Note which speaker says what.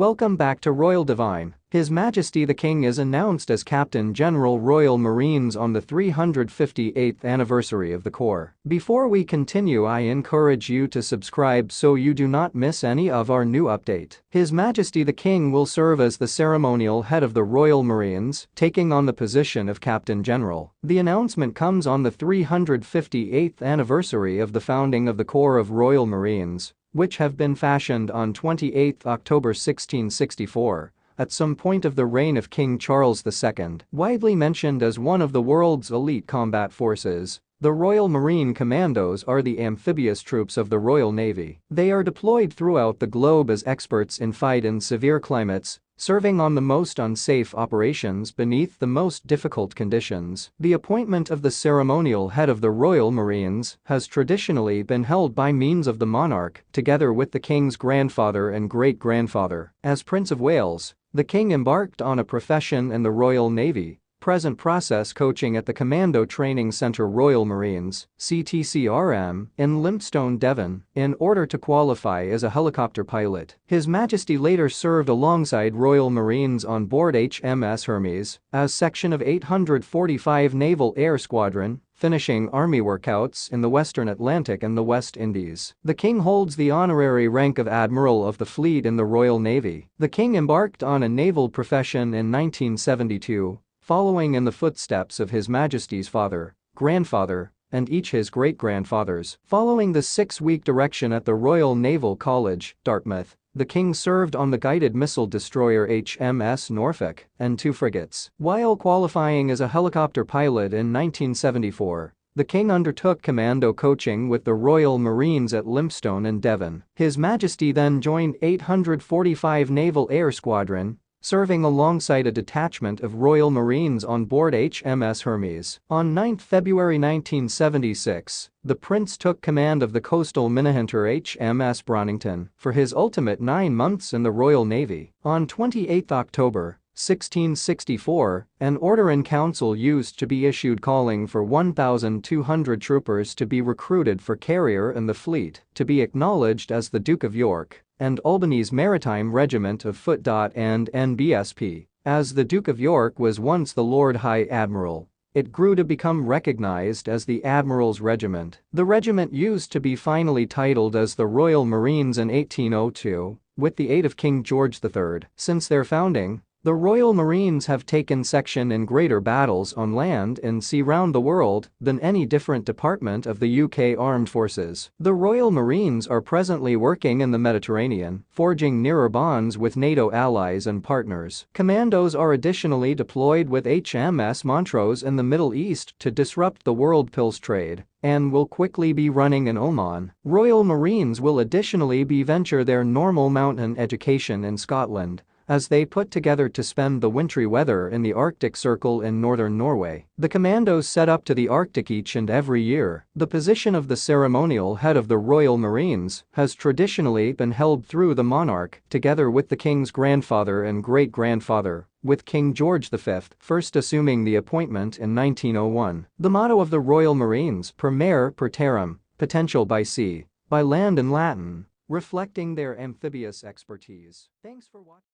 Speaker 1: Welcome back to Royal Divine. His Majesty the King is announced as Captain General Royal Marines on the 358th anniversary of the Corps. Before we continue, I encourage you to subscribe so you do not miss any of our new update. His Majesty the King will serve as the ceremonial head of the Royal Marines, taking on the position of Captain General. The announcement comes on the 358th anniversary of the founding of the Corps of Royal Marines, which have been fashioned on 28 October 1664, at some point of the reign of King Charles II. Widely mentioned as one of the world's elite combat forces, the Royal Marine Commandos are the amphibious troops of the Royal Navy. They are deployed throughout the globe as experts in fight in severe climates, serving on the most unsafe operations beneath the most difficult conditions. The appointment of the ceremonial head of the Royal Marines has traditionally been held by means of the monarch, together with the King's grandfather and great-grandfather. As Prince of Wales, the King embarked on a profession in the Royal Navy, present process coaching at the Commando Training Centre Royal Marines (CTCRM) in Lympstone, Devon, in order to qualify as a helicopter pilot. His Majesty later served alongside Royal Marines on board HMS Hermes as section of 845 Naval Air Squadron, finishing Army workouts in the Western Atlantic and the West Indies. The King holds the honorary rank of Admiral of the Fleet in the Royal Navy. The King embarked on a naval profession in 1972, following in the footsteps of His Majesty's father, grandfather, and each his great-grandfathers. Following the 6-week direction at the Royal Naval College, Dartmouth, the King served on the guided missile destroyer HMS Norfolk and 2 frigates. While qualifying as a helicopter pilot in 1974, the King undertook commando coaching with the Royal Marines at Lympstone and Devon. His Majesty then joined 845 Naval Air Squadron, serving alongside a detachment of Royal Marines on board HMS Hermes. On 9 February 1976, the Prince took command of the coastal minihunter HMS Bronington for his ultimate 9 months in the Royal Navy. On 28 October 1664, an order in council used to be issued calling for 1,200 troopers to be recruited for carrier in the fleet, to be acknowledged as the Duke of York and Albany's Maritime Regiment of Foot. And NBSP. As the Duke of York was once the Lord High Admiral, it grew to become recognized as the Admiral's Regiment. The regiment used to be finally titled as the Royal Marines in 1802, with the aid of King George III. Since their founding, the Royal Marines have taken section in greater battles on land and sea round the world than any different department of the UK Armed Forces. The Royal Marines are presently working in the Mediterranean, forging nearer bonds with NATO allies and partners. Commandos are additionally deployed with HMS Montrose in the Middle East to disrupt the world pills trade, and will quickly be running in Oman. Royal Marines will additionally be venture their normal mountain education in Scotland, as they put together to spend the wintry weather in the Arctic Circle in northern Norway. The commandos set up to the Arctic each and every year. The position of the ceremonial head of the Royal Marines has traditionally been held through the monarch, together with the King's grandfather and great-grandfather, with King George V first assuming the appointment in 1901. The motto of the Royal Marines, per mare per terram, potential by sea, by land in Latin, reflecting their amphibious expertise. Thanks for watching.